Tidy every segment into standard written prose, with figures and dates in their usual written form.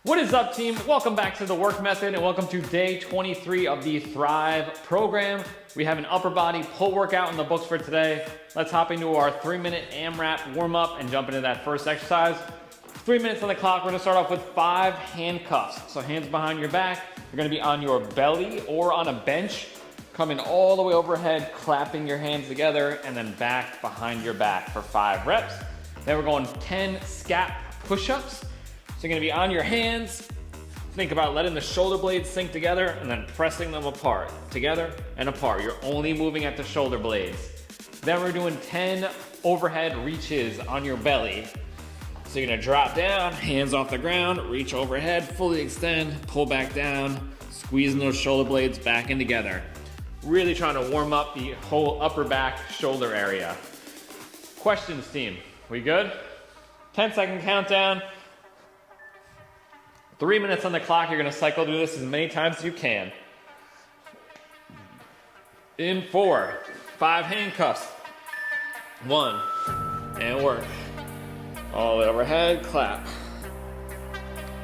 What is up, team? Welcome back to the work method and welcome to day 23 of the Thrive program. We have an upper body pull workout in the books for today. Let's hop into our 3-minute AMRAP warm up and jump into that first exercise. 3 minutes on the clock. We're gonna start off with 5 handcuffs. So hands behind your back. You're gonna be on your belly or on a bench, coming all the way overhead, clapping your hands together, and then back behind your back for 5 reps. Then we're going 10 Scap push-ups. So you're gonna be on your hands. Think about letting the shoulder blades sink together and then pressing them apart, together and apart. You're only moving at the shoulder blades. Then we're doing 10 overhead reaches on your belly. So you're gonna drop down, hands off the ground, reach overhead, fully extend, pull back down, squeezing those shoulder blades back in together. Really trying to warm up the whole upper back shoulder area. Questions, team? We good? 10-second countdown. 3 minutes on the clock. You're gonna cycle through this as many times as you can. In 4, 5 handcuffs. 1, and work. All the way overhead, clap.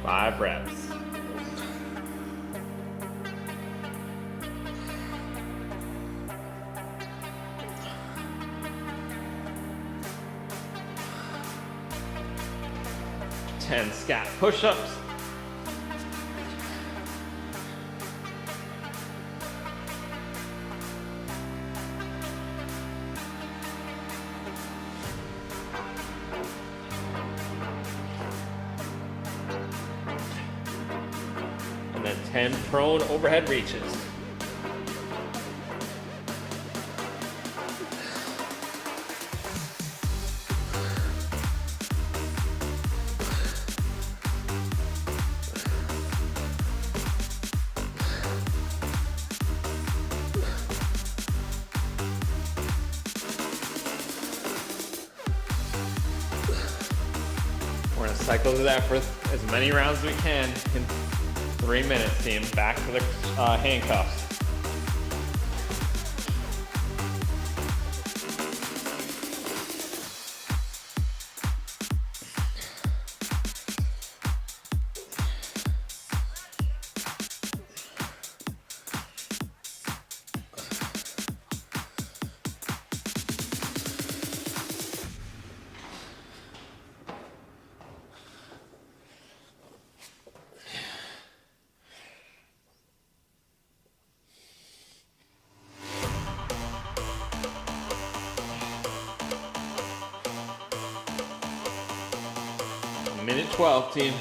5 reps. Ten Scap push-ups. And then 10 prone overhead reaches. We're gonna cycle through that for as many rounds as we can in 3 minutes, team. Back to the handcuffs. Minute 12, team.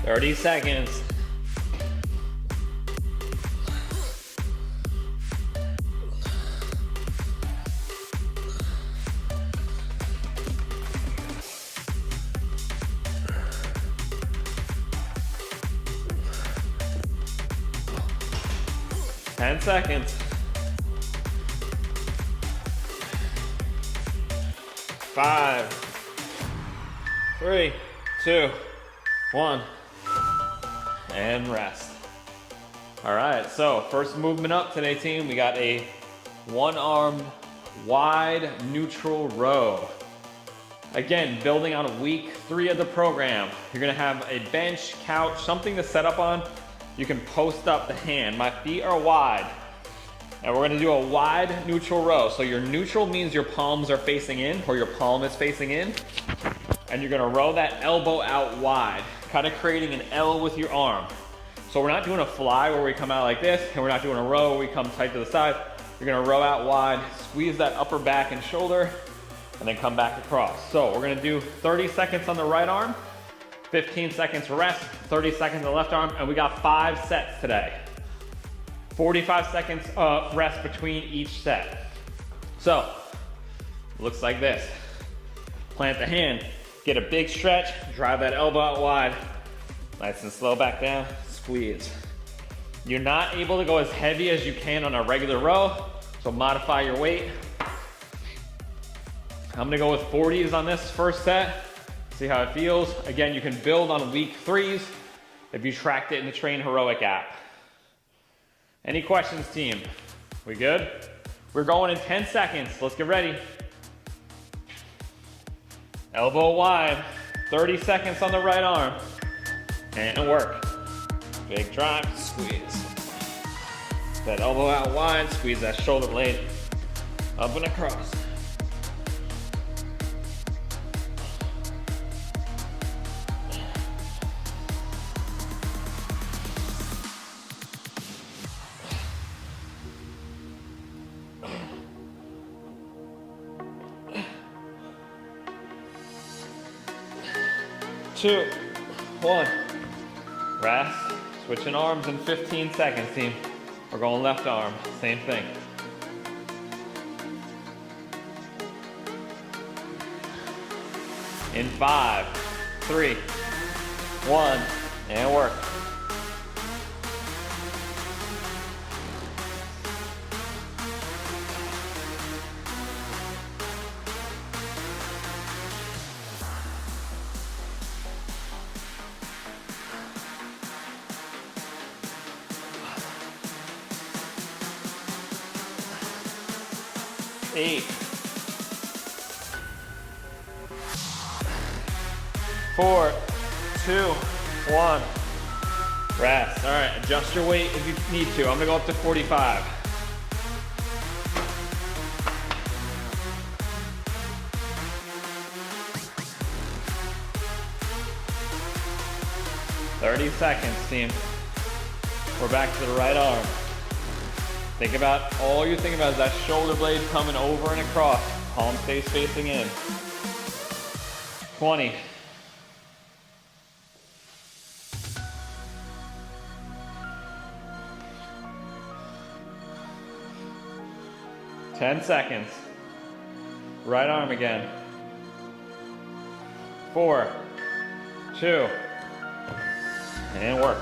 Thirty seconds. Ten seconds. 5, 3, 2, 1. And rest. All right, so first movement up today, team. We got a 1-armed wide neutral row. Again, building on week 3 of the program. You're gonna have a bench, couch, something to set up on. You can post up the hand. My feet are wide. And we're gonna do a wide neutral row. So your neutral means your palms are facing in, or your palm is facing in. And you're gonna row that elbow out wide, kind of creating an L with your arm. So we're not doing a fly where we come out like this, and we're not doing a row where we come tight to the side. You're gonna row out wide, squeeze that upper back and shoulder, and then come back across. So we're gonna do 30 seconds on the right arm, 15 seconds rest, 30 seconds on the left arm, and we got 5 sets today. 45 seconds rest between each set. So, looks like this. Plant the hand, get a big stretch, drive that elbow out wide. Nice and slow back down, squeeze. You're not able to go as heavy as you can on a regular row, so modify your weight. I'm gonna go with 40s on this first set, see how it feels. Again, you can build on week 3s if you tracked it in the Train Heroic app. Any questions, team? We good? We're going in 10 seconds. Let's get ready. Elbow wide, 30 seconds on the right arm. And work. Big drive, squeeze. That elbow out wide, squeeze that shoulder blade up and across. Two, one, rest, switching arms in 15 seconds, team. We're going left arm, same thing. In 5, 3, 1, and work. Eight, 4, 2, 1. Rest. All right, adjust your weight if you need to. I'm gonna go up to 45. "30 seconds, team. We're back to the right arm. Think about, all you're thinking about is that shoulder blade coming over and across. Palm stays facing in. 20. "10 seconds. Right arm again. 4, 2, and work.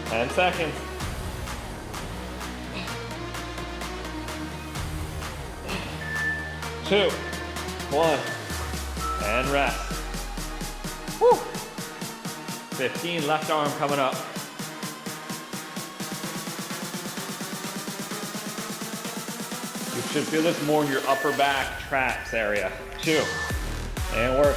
"10 seconds. 2, 1, and rest. Woo. 15, left arm coming up. You should feel this more in your upper back traps area. 2, and work.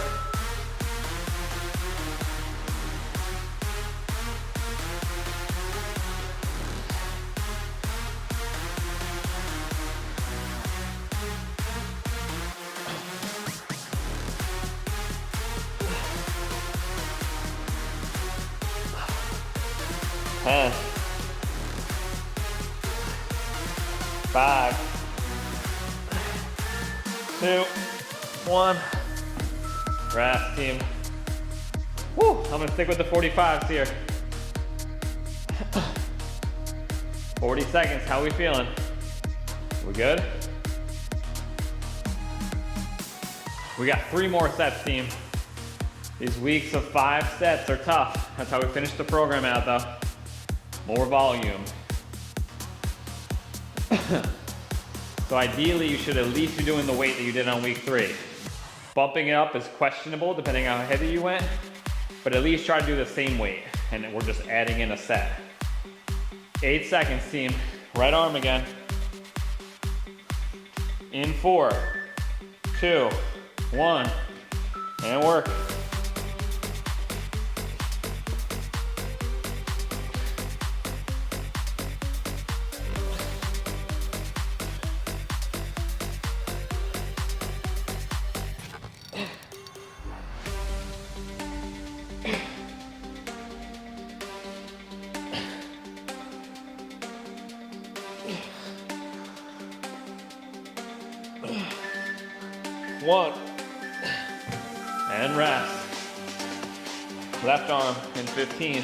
"10, 5, 2, 1. Rest, team. Woo, I'm gonna stick with the 45s here. 40 seconds, how we feeling? We good? We got 3 more sets, team. These weeks of 5 sets are tough. That's how we finish the program out, though. More volume. So ideally, you should at least be doing the weight that you did on week 3. Bumping it up is questionable depending on how heavy you went, but at least try to do the same weight, and we're just adding in a set. 8 seconds, team. Right arm again. In 4, 2, 1, and work. 1. And rest. Left arm in 15.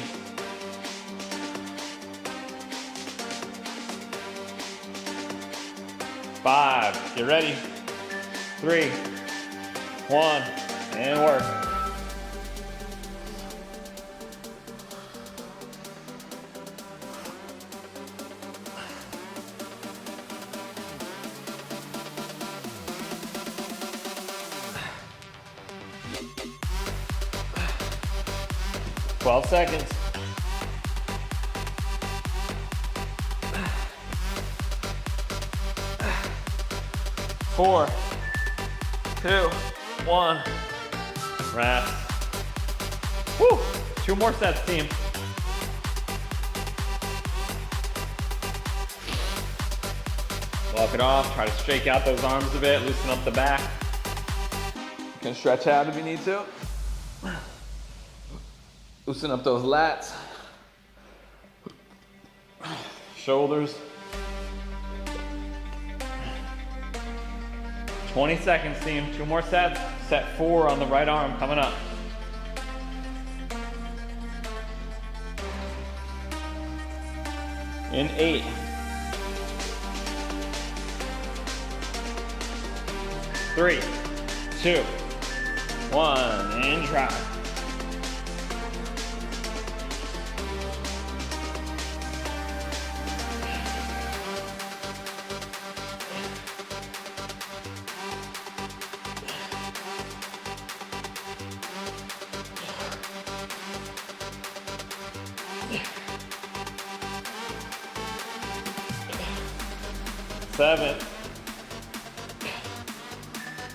5, get ready. 3, 1, and work. Twelve seconds. 4, 2, 1. Rest. Woo! 2 more sets, team. Walk it off. Try to shake out those arms a bit. Loosen up the back. You can stretch out if you need to. Loosen up those lats. Shoulders. 20 seconds, team. 2 more sets. Set 4 on the right arm coming up. In 8. 3, 2, 1, and drop. 7,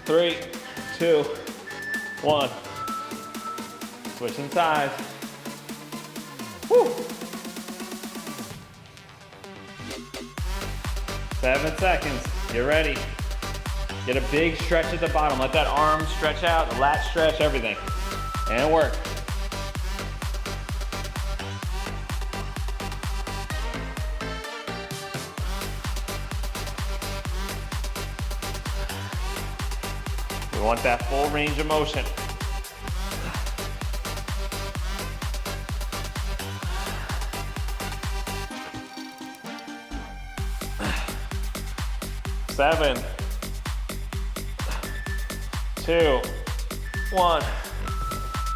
3, 2, 1. Switching sides. Woo. 7 seconds. Get ready. Get a big stretch at the bottom. Let that arm stretch out, the lat stretch, everything. And work. We want that full range of motion. Seven, 2, 1.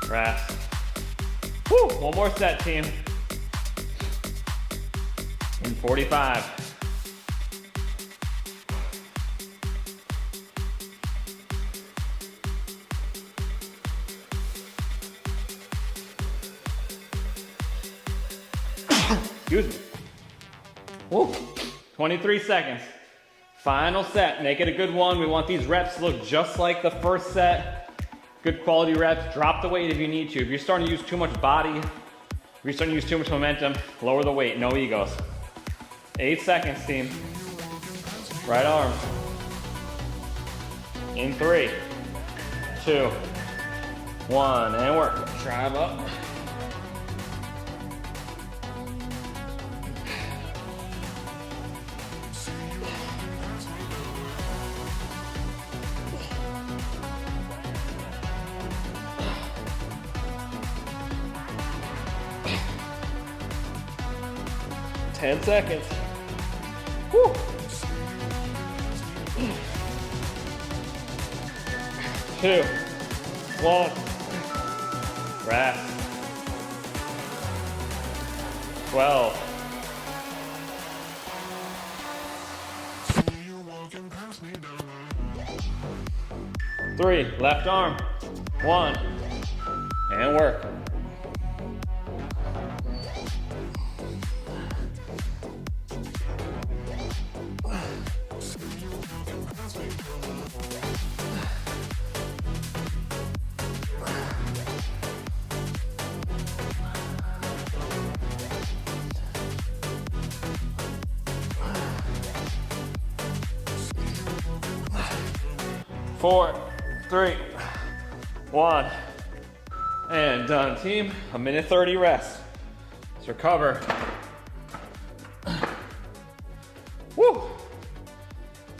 Rest. Woo! One more set, team. In 45. Excuse me. Woo. 23 seconds. Final set. Make it a good one. We want these reps to look just like the first set. Good quality reps. Drop the weight if you need to. If you're starting to use too much body, if you're starting to use too much momentum, lower the weight. No egos. 8 seconds, team. Right arm. In 3, 2, 1, and work. Drive up. Ten seconds. Woo. Two, 1. Rest. 12. 3, left arm. 1, and work. Four, 3, 1, and done, team. A minute 30 rest. Let's recover. Woo!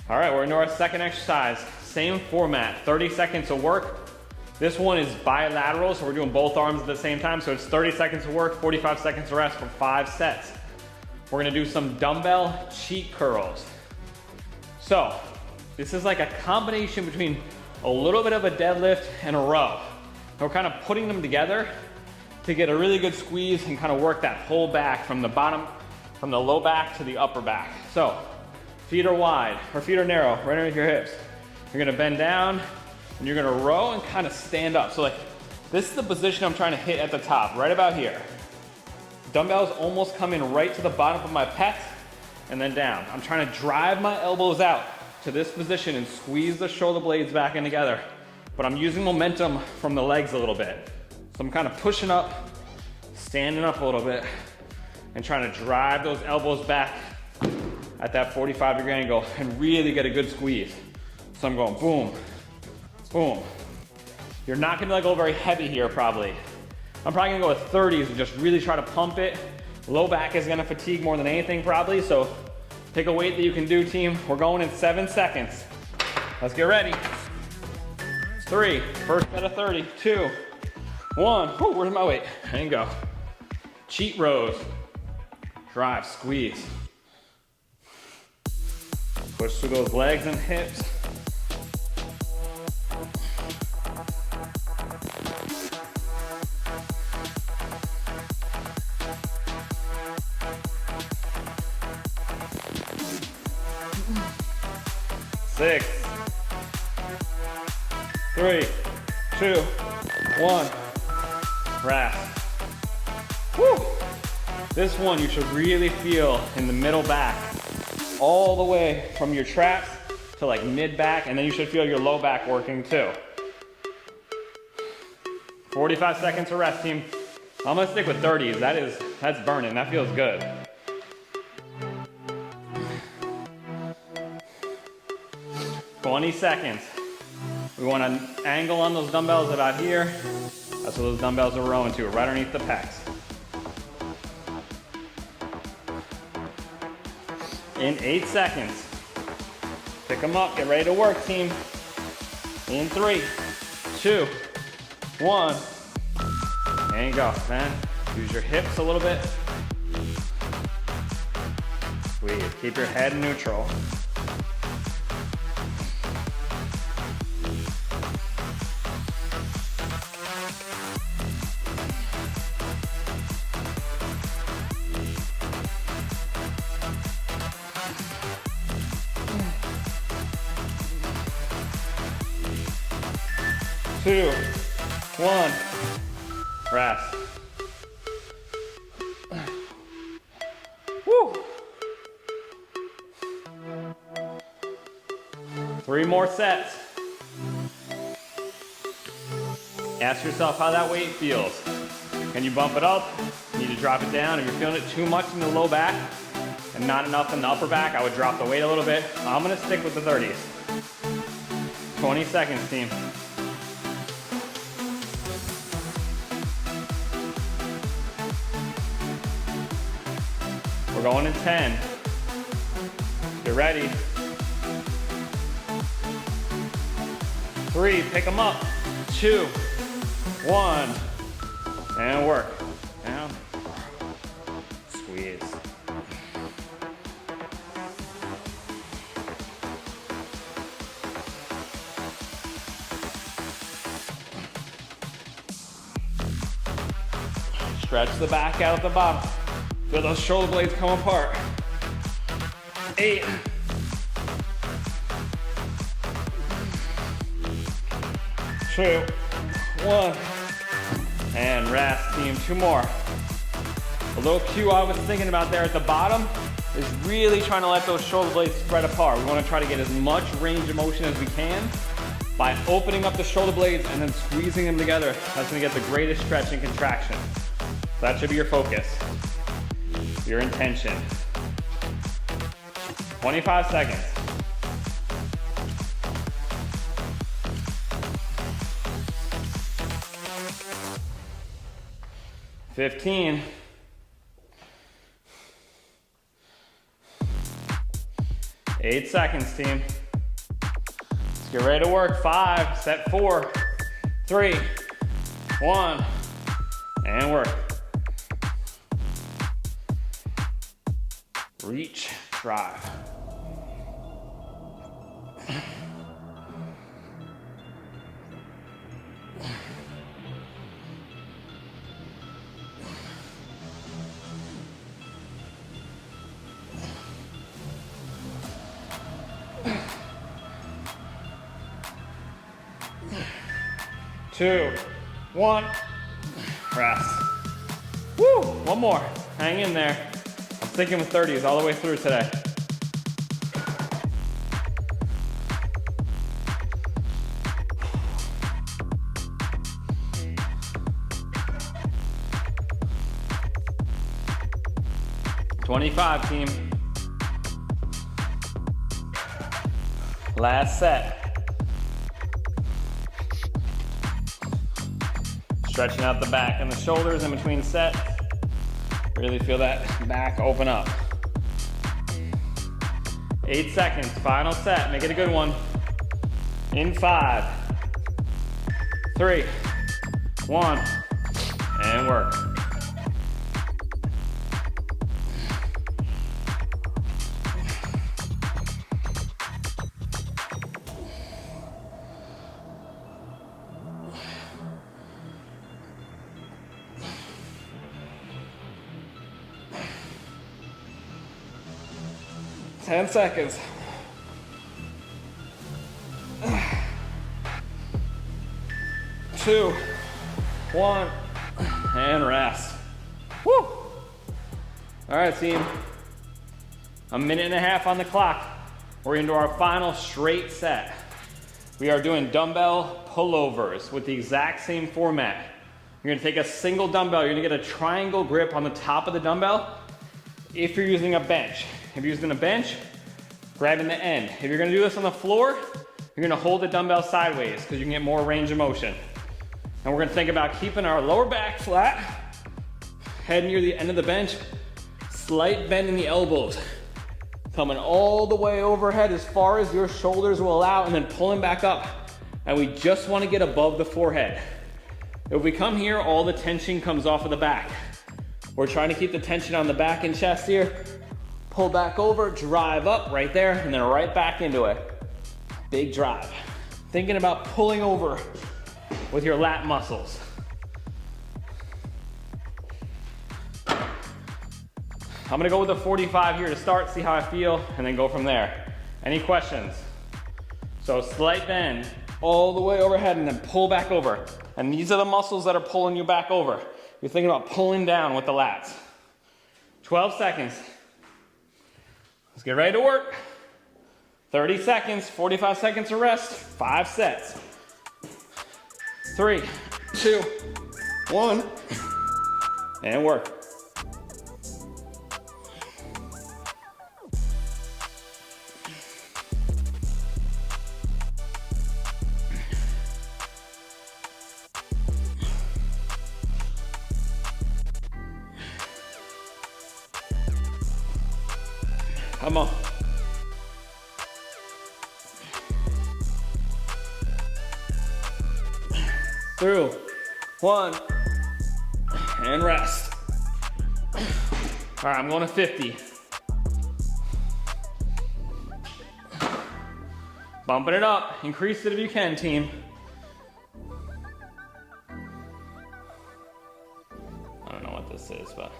All right, we're into our second exercise. Same format, 30 seconds of work. This one is bilateral, so we're doing both arms at the same time. So it's 30 seconds of work, 45 seconds of rest for 5 sets. We're gonna do some dumbbell cheat curls. So this is like a combination between a little bit of a deadlift and a row. We're kind of putting them together to get a really good squeeze and kind of work that whole back from the bottom, from the low back to the upper back. So feet are wide, or feet are narrow, right underneath your hips. You're gonna bend down, and you're gonna row and kind of stand up. So like, this is the position I'm trying to hit at the top, right about here. Dumbbells almost come in right to the bottom of my pecs and then down. I'm trying to drive my elbows out to this position and squeeze the shoulder blades back in together. But I'm using momentum from the legs a little bit. So I'm kind of pushing up, standing up a little bit, and trying to drive those elbows back at that 45-degree angle and really get a good squeeze. So I'm going boom, boom. You're not gonna go very heavy here probably. I'm probably gonna go with 30s and just really try to pump it. Low back is gonna fatigue more than anything probably, so pick a weight that you can do, team. We're going in 7 seconds. Let's get ready. 3, first set of 30, 2, 1. Whew, where's my weight? There you go. Cheat rows. Drive, squeeze. Push through those legs and hips. Six, 3, 2, 1. Rest. Woo! This one you should really feel in the middle back, all the way from your traps to like mid back, and then you should feel your low back working too. 45 seconds of rest, team. I'm gonna stick with 30s. That's burning. That feels good. "20 seconds. We want an angle on those dumbbells about here. That's what those dumbbells are rowing to, right underneath the pecs. In 8 seconds. Pick them up, get ready to work, team. In 3, 2, 1. There you go, man. Use your hips a little bit. Squeeze, keep your head neutral. Two, 1, rest. Woo. 3 more sets. Ask yourself how that weight feels. Can you bump it up? You need to drop it down. If you're feeling it too much in the low back and not enough in the upper back, I would drop the weight a little bit. I'm gonna stick with the 30s. 20 seconds, team. We're going in 10. Get ready. 3, pick them up. 2, 1, and work. Down, squeeze. Stretch the back out at the bottom. Feel those shoulder blades come apart. 8. 2, 1, and rest, team. 2 more. A little cue I was thinking about there at the bottom is really trying to let those shoulder blades spread apart. We want to try to get as much range of motion as we can by opening up the shoulder blades and then squeezing them together. That's going to get the greatest stretch and contraction. So that should be your focus, your intention. 25 seconds. $15. 8 seconds, team. Let's Get ready to work. 5, set 4, 3, 1, and work. Reach, drive. Two, 1, rest. Woo, one more, hang in there. I'm sticking with 30s all the way through today. "25, team. Last set. Stretching out the back and the shoulders in between sets. Really feel that back open up. 8 seconds, final set. Make it a good one. In 5, 3, 1, and work. Ten seconds. Two, 1, and rest. Woo! All right, team. A minute and a half on the clock. We're into our final straight set. We are doing dumbbell pullovers with the exact same format. You're gonna take a single dumbbell. You're gonna get a triangle grip on the top of the dumbbell if you're using a bench. If you're using a bench, grabbing the end. If you're gonna do this on the floor, you're gonna hold the dumbbell sideways because you can get more range of motion. And we're gonna think about keeping our lower back flat, head near the end of the bench, slight bend in the elbows, coming all the way overhead as far as your shoulders will allow, and then pulling back up. And we just wanna get above the forehead. If we come here, all the tension comes off of the back. We're trying to keep the tension on the back and chest here. Pull back over, drive up right there, and then right back into it. Big drive. Thinking about pulling over with your lat muscles. I'm gonna go with a 45 here to start, see how I feel, and then go from there. Any questions? So slight bend all the way overhead and then pull back over. And these are the muscles that are pulling you back over. You're thinking about pulling down with the lats. 12 seconds. Let's get ready to work. 30 seconds, 45 seconds of rest, 5 sets. 3, 2, 1, and work. Come on. Through, 1, and rest. All right, I'm going to 50. Bumping it up, increase it if you can, team. I don't know what this is, but.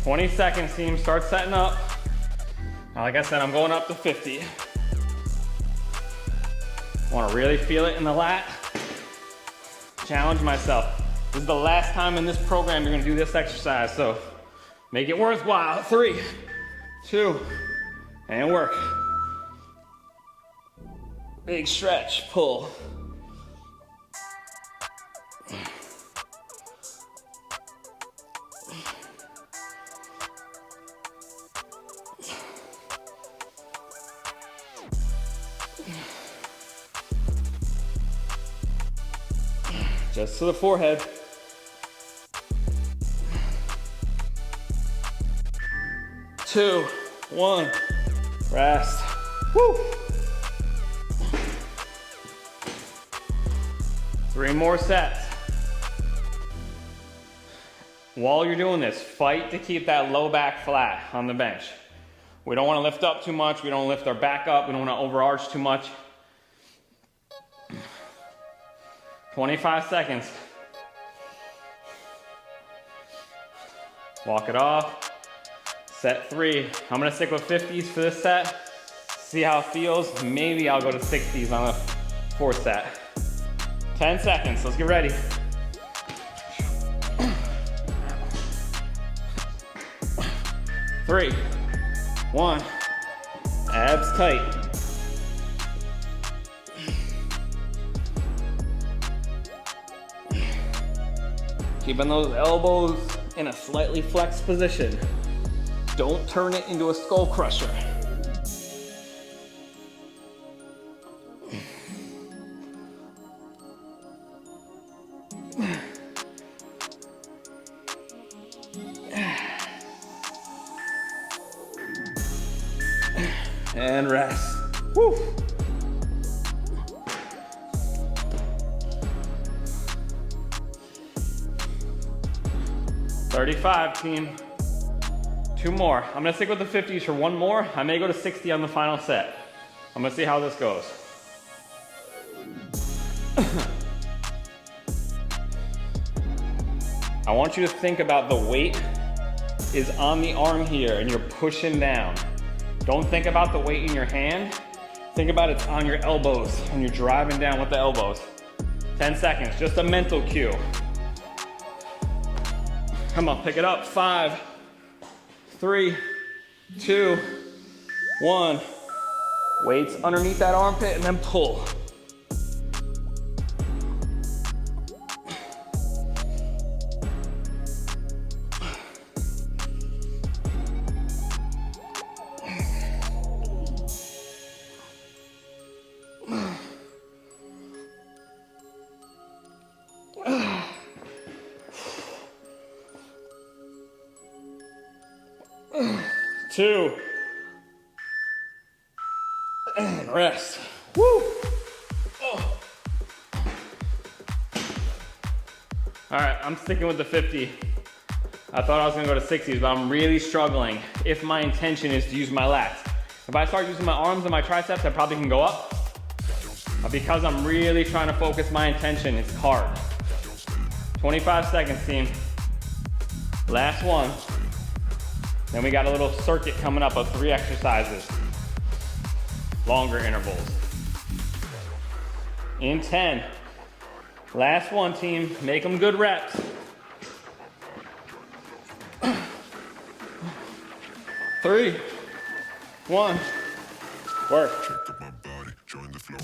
"20 seconds, team. Start setting up. Like I said, I'm going up to 50. Want to really feel it in the lat. Challenge myself. This is the last time in this program you're going to do this exercise, so make it worthwhile. 3, 2, and work. Big stretch, pull. Just to the forehead. 2, 1, rest. Woo. 3 more sets. While you're doing this, fight to keep that low back flat on the bench. We don't want to lift up too much. We don't lift our back up. We don't want to overarch too much. 25 seconds. Walk it off. Set 3. I'm going to stick with 50s for this set. See how it feels. Maybe I'll go to 60s on the 4th set. 10 seconds. Let's get ready. 3, 1, abs tight. Keeping those elbows in a slightly flexed position. Don't turn it into a skull crusher. And rest. Woo. $35, team. 2 more. I'm gonna stick with the 50s for 1 more. I may go to 60 on the final set. I'm gonna see how this goes. I want you to think about the weight is on the arm here and you're pushing down. Don't think about the weight in your hand. Think about it's on your elbows and you're driving down with the elbows. 10 seconds, just a mental cue. Come on, pick it up. 5, 3, 2, 1. Weights underneath that armpit and then pull. Two. And rest. Woo! Oh. All right, I'm sticking with the 50. I thought I was gonna go to 60s, but I'm really struggling if my intention is to use my lats. If I start using my arms and my triceps, I probably can go up. But because I'm really trying to focus my intention, it's hard. 25 seconds, team. Last one. Then we got a little circuit coming up of 3 exercises. Longer intervals. In 10. Last one, team. Make them good reps. 3, 1, work. Up my body, join the flow.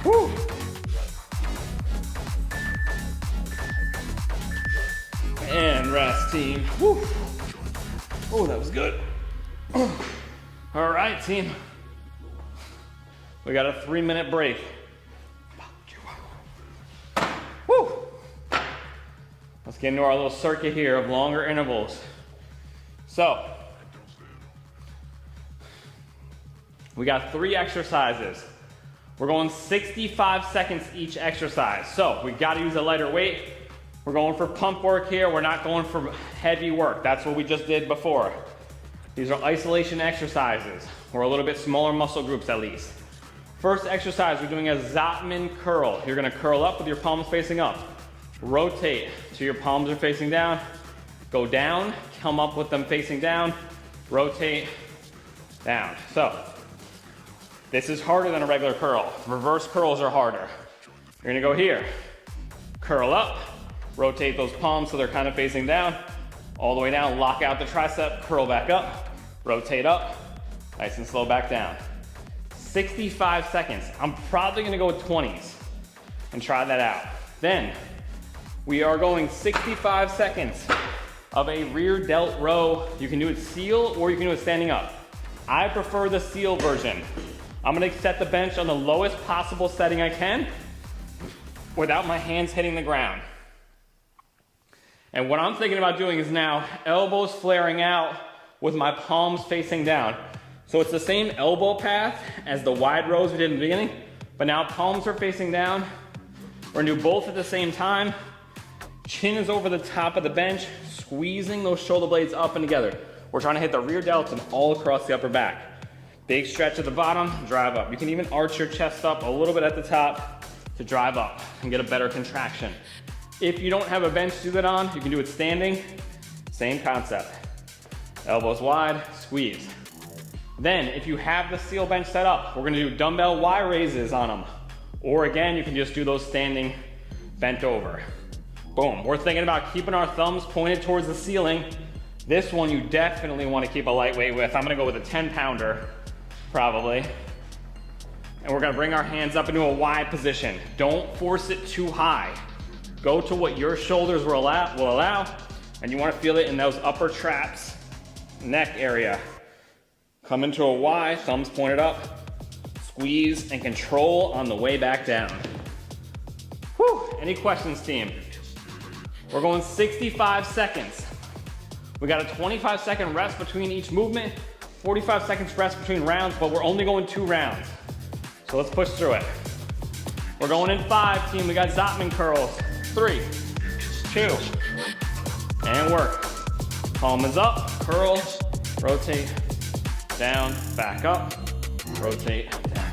Woo. And rest, team. Woo. Oh, that was good. All right, team. We got a 3-minute break. Woo. Let's get into our little circuit here of longer intervals. So, we got 3 exercises. We're going 65 seconds each exercise. So we gotta use a lighter weight. We're going for pump work here. We're not going for heavy work. That's what we just did before. These are isolation exercises, or a little bit smaller muscle groups at least. First exercise, we're doing a Zotman curl. You're gonna curl up with your palms facing up. Rotate so your palms are facing down. Go down, come up with them facing down. Rotate, down. So, this is harder than a regular curl. Reverse curls are harder. You're gonna go here, curl up, rotate those palms so they're kind of facing down, all the way down, lock out the tricep, curl back up, rotate up, nice and slow back down. 65 seconds. I'm probably gonna go with 20s and try that out. Then we are going 65 seconds of a rear delt row. You can do it seal or you can do it standing up. I prefer the seal version. I'm gonna set the bench on the lowest possible setting I can without my hands hitting the ground. And what I'm thinking about doing is now elbows flaring out with my palms facing down. So it's the same elbow path as the wide rows we did in the beginning, but now palms are facing down. We're gonna do both at the same time. Chin is over the top of the bench, squeezing those shoulder blades up and together. We're trying to hit the rear delts and all across the upper back. Big stretch at the bottom, drive up. You can even arch your chest up a little bit at the top to drive up and get a better contraction. If you don't have a bench to do that on, you can do it standing. Same concept. Elbows wide, squeeze. Then, if you have the seal bench set up, we're gonna do dumbbell Y raises on them. Or again, you can just do those standing bent over. Boom. We're thinking about keeping our thumbs pointed towards the ceiling. This one you definitely want to keep a lightweight with. I'm gonna go with a 10-pounder, probably. And we're gonna bring our hands up into a Y position. Don't force it too high. Go to what your shoulders will allow, and you wanna feel it in those upper traps, neck area. Come into a Y, thumbs pointed up, squeeze and control on the way back down. Whew, any questions, team? We're going 65 seconds. We got a 25-second rest between each movement, 45 seconds rest between rounds, but we're only going 2 rounds. So let's push through it. We're going in 5, team. We got Zotman curls. 3, 2, and work. Palm is up, curl, rotate, down, back up, rotate, down.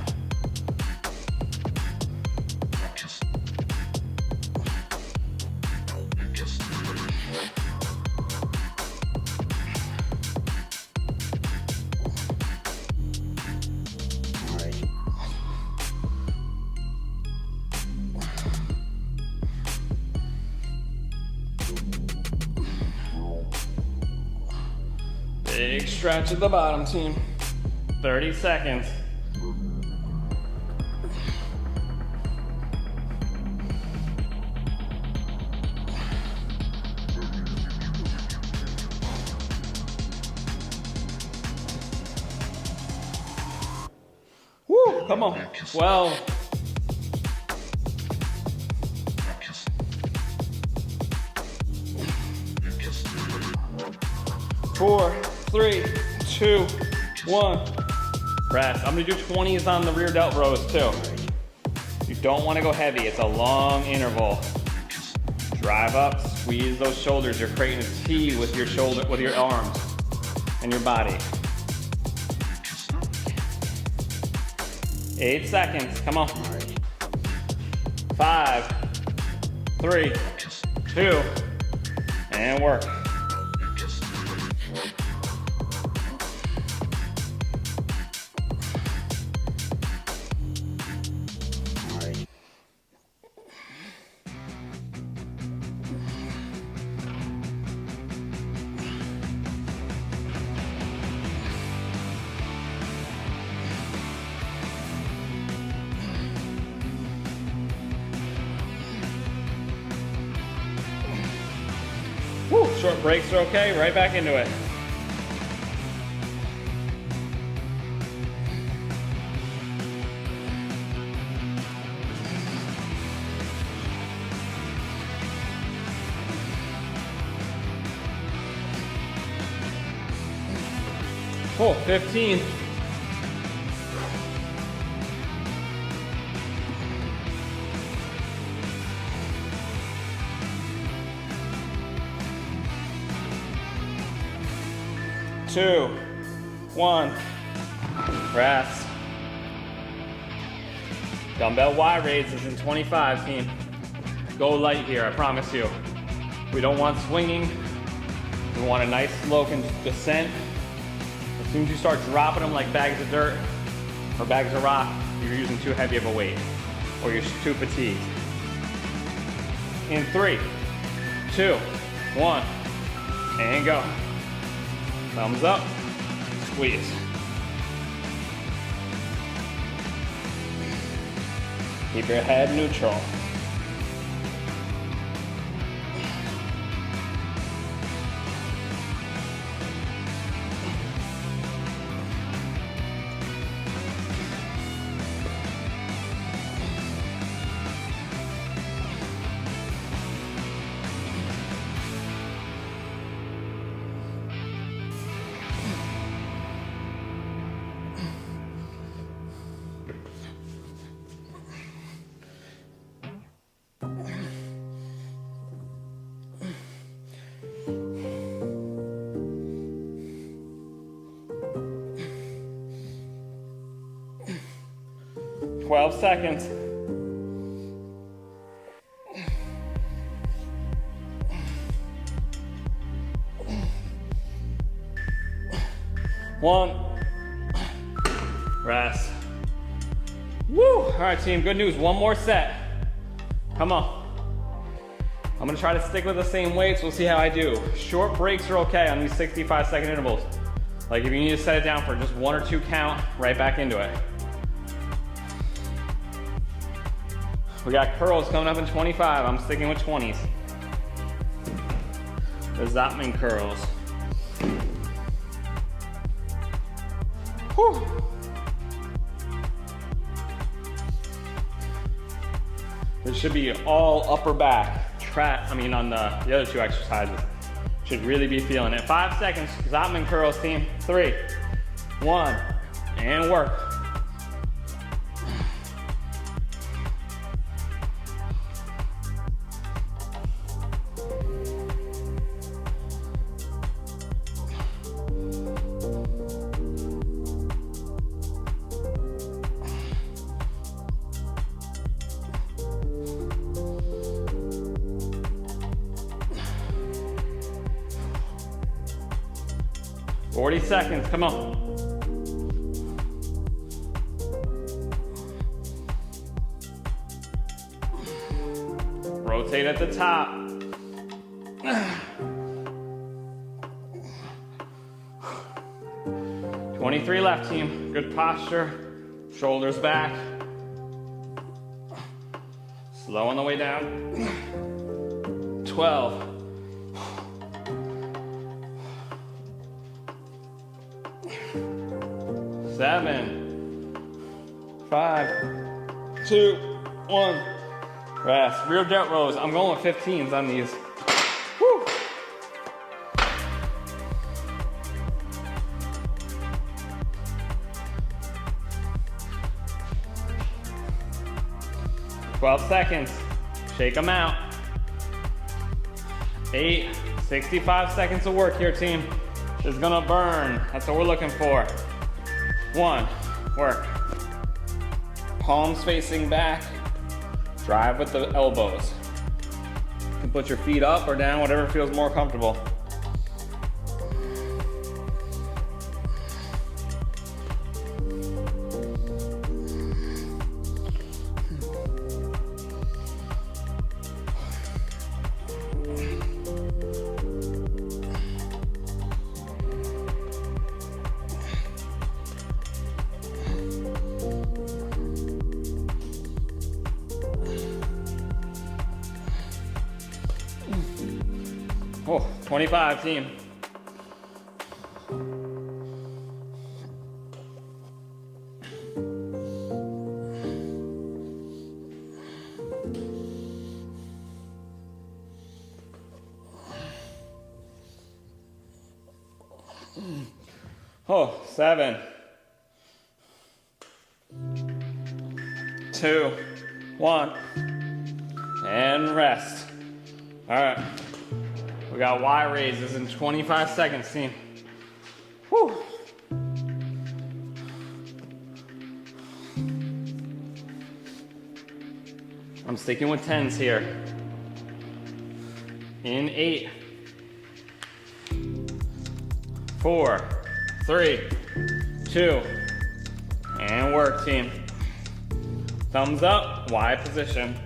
Big stretch at the bottom, team. 30 seconds. Woo, come on. 12. 4, 3, 2, 1. Rest. I'm gonna do 20s on the rear delt rows too. You don't wanna go heavy. It's a long interval. Drive up, squeeze those shoulders. You're creating a T with your shoulder, with your arms and your body. 8 seconds, come on. 5, 3, 2, and work. Woo, short breaks are okay, right back into it. Oh, 15. Two, 1, rest. Dumbbell Y raises in 25, team. Go light here, I promise you. We don't want swinging. We want a nice slow descent. As soon as you start dropping them like bags of dirt or bags of rock, you're using too heavy of a weight or you're too fatigued. In 3, 2, 1, and go. Thumbs up, squeeze. Keep your head neutral. 12 seconds. One. Rest. Woo! All right, team, good news. One more set. Come on. I'm gonna try to stick with the same weights. We'll see how I do. Short breaks are okay on these 65-second intervals. Like if you need to set it down for just 1 or 2 count, right back into it. We got curls coming up in 25. I'm sticking with 20s. The Zotman curls. Whew. This should be all upper back. On the other 2 exercises. Should really be feeling it. 5 seconds, Zotman curls, team. 3, 1, and work. Forty seconds, come on. Rotate at the top. 23 left, team. Good posture. Shoulders back. Slow on the way down. 12. 7, 5, 2, 1. Rest. Rear delt rows. I'm going with 15s on these. Woo. $12 seconds. Shake them out. 8, 65 seconds of work here, team. It's gonna burn. That's what we're looking for. 1, work. Palms facing back. Drive with the elbows. You can put your feet up or down, whatever feels more comfortable. Oh, 25, team. Oh, 7, 2, 1, and rest. All right. We got Y raises in 25 seconds, team. Whew. I'm sticking with 10s here. In 8, 4, 3, 2, and work, team. Thumbs up, Y position.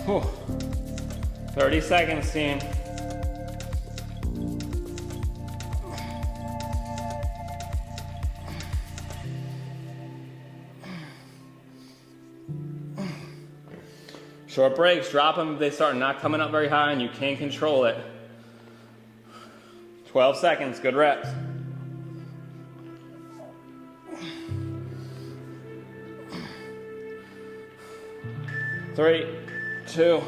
Whew. 30 seconds, team. Short breaks, drop them if they start not coming up very high and you can't control it. 12 seconds, good reps. 3, 2,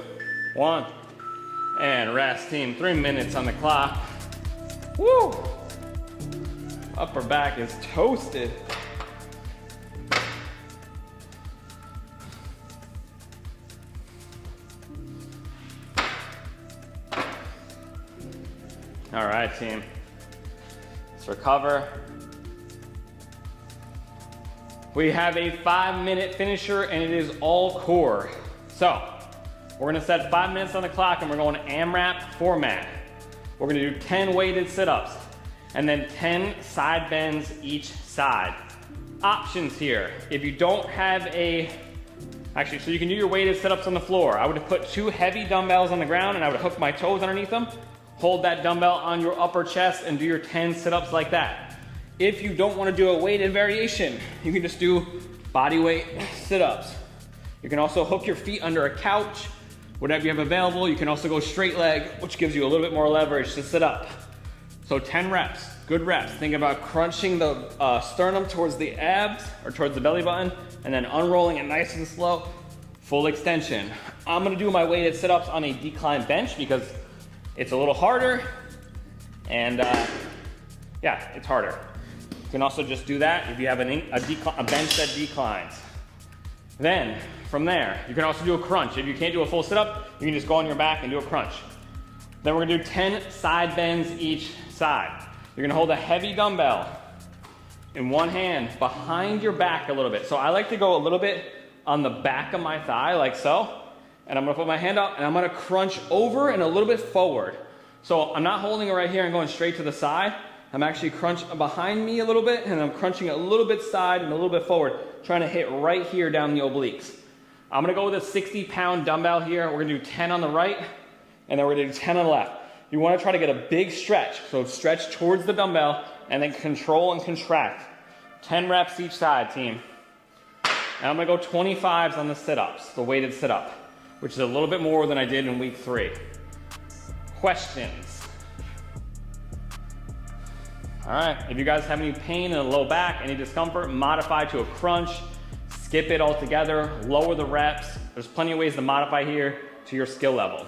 1. And rest, team. 3 minutes on the clock. Woo! Upper back is toasted. All right, team. Let's recover. We have a 5-minute finisher and it is all core. So we're gonna set 5 minutes on the clock and we're going AMRAP format. We're gonna do 10 weighted sit-ups and then 10 side bends each side. Options here. If you don't have actually, so you can do your weighted sit-ups on the floor. I would have put 2 heavy dumbbells on the ground and I would have hooked my toes underneath them. Hold that dumbbell on your upper chest and do your 10 sit-ups like that. If you don't want to do a weighted variation, you can just do body weight sit-ups. You can also hook your feet under a couch, whatever you have available. You can also go straight leg, which gives you a little bit more leverage to sit up. So 10 reps, good reps. Think about crunching the sternum towards the abs or towards the belly button and then unrolling it nice and slow, full extension. I'm gonna do my weighted sit-ups on a decline bench because it's a little harder and yeah, it's harder. You can also just do that if you have a bench that declines. Then from there, you can also do a crunch. If you can't do a full sit-up, you can just go on your back and do a crunch. Then we're gonna do 10 side bends each side. You're gonna hold a heavy dumbbell in one hand behind your back a little bit. So I like to go a little bit on the back of my thigh, like so. And I'm gonna put my hand up and I'm gonna crunch over and a little bit forward. So I'm not holding it right here and going straight to the side. I'm actually crunching behind me a little bit and I'm crunching a little bit side and a little bit forward, trying to hit right here down the obliques. I'm gonna go with a 60-pound dumbbell here. We're gonna do 10 on the right and then we're gonna do 10 on the left. You wanna try to get a big stretch. So stretch towards the dumbbell and then control and contract. 10 reps each side, team. And I'm gonna go 25s on the sit-ups, the weighted sit-up, which is a little bit more than I did in week 3. Questions? All right, if you guys have any pain in the low back, any discomfort, modify to a crunch, skip it altogether, lower the reps. There's plenty of ways to modify here to your skill level.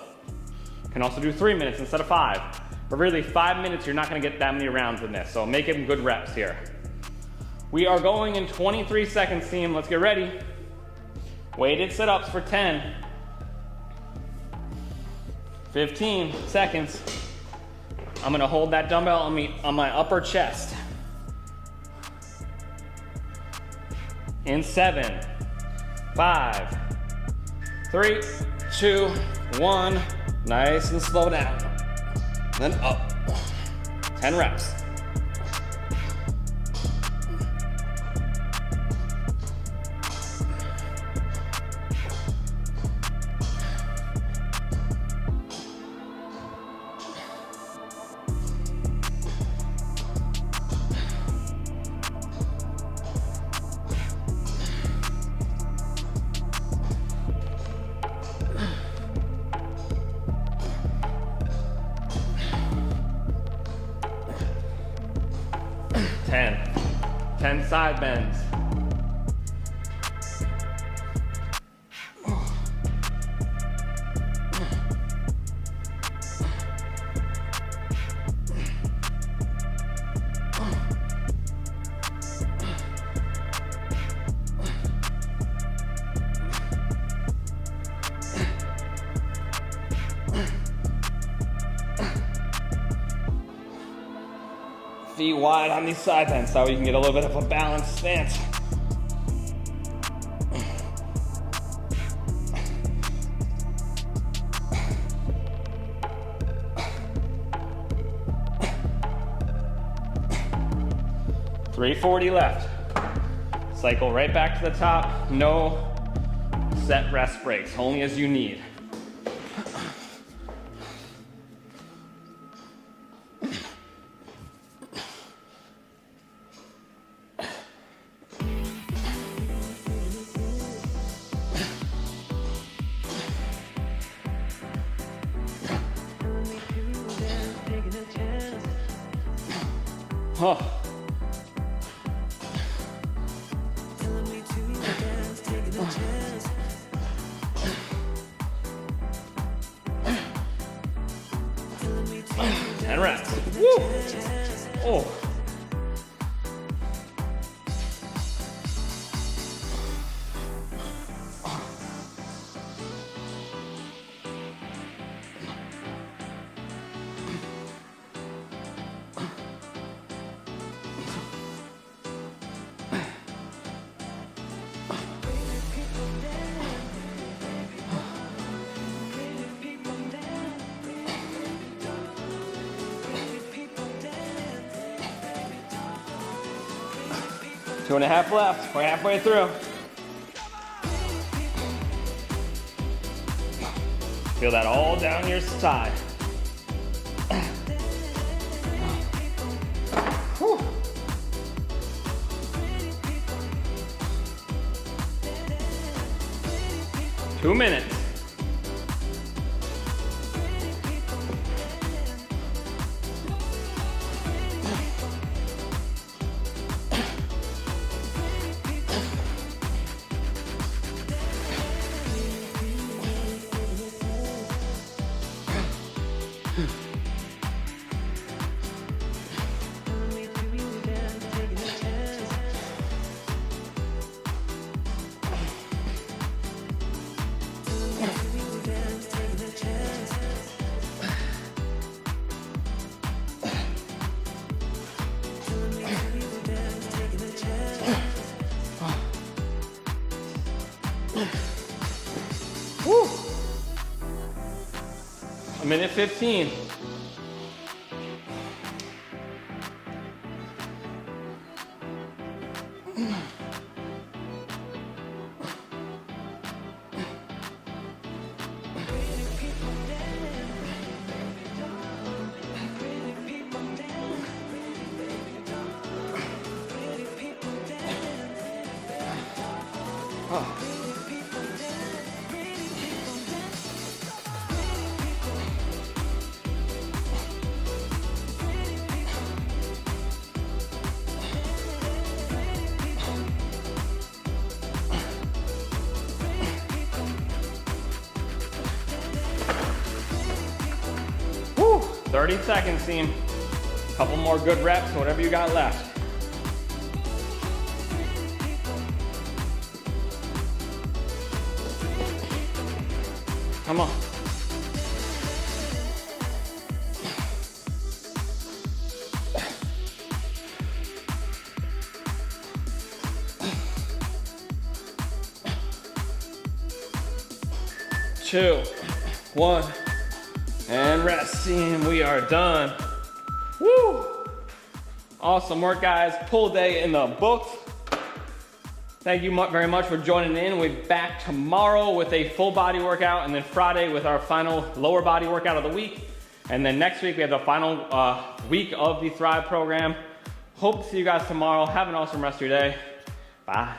You can also do 3 minutes instead of 5. But really 5 minutes, you're not gonna get that many rounds in this, so make it good reps here. We are going in 23 seconds, team. Let's get ready. Weighted sit-ups for 10. 15 seconds. I'm gonna hold that dumbbell on my upper chest. In 7, 5, 3, 2, 1. Nice and slow down. Then up. 10 reps. Ten side bends. Feet wide on these side bends so you can get a little bit of a balanced stance. $340 left. Cycle right back to the top. No set rest breaks, only as you need. Oh. And rest. Woo. Oh. Two and a half left. We're halfway through. Feel that all down your side. Whew. Two minutes. Woo. A minute 15. Oh. Woo. 30 seconds, team. Couple more good reps, whatever you got left. Come on. Two, one, and rest, team. We are done. Woo! Awesome work, guys. Pull day in the books. Thank you very much for joining in. We'll be back tomorrow with a full body workout, and then Friday with our final lower body workout of the week. And then next week we have the final week of the Thrive program. Hope to see you guys tomorrow. Have an awesome rest of your day. Bye.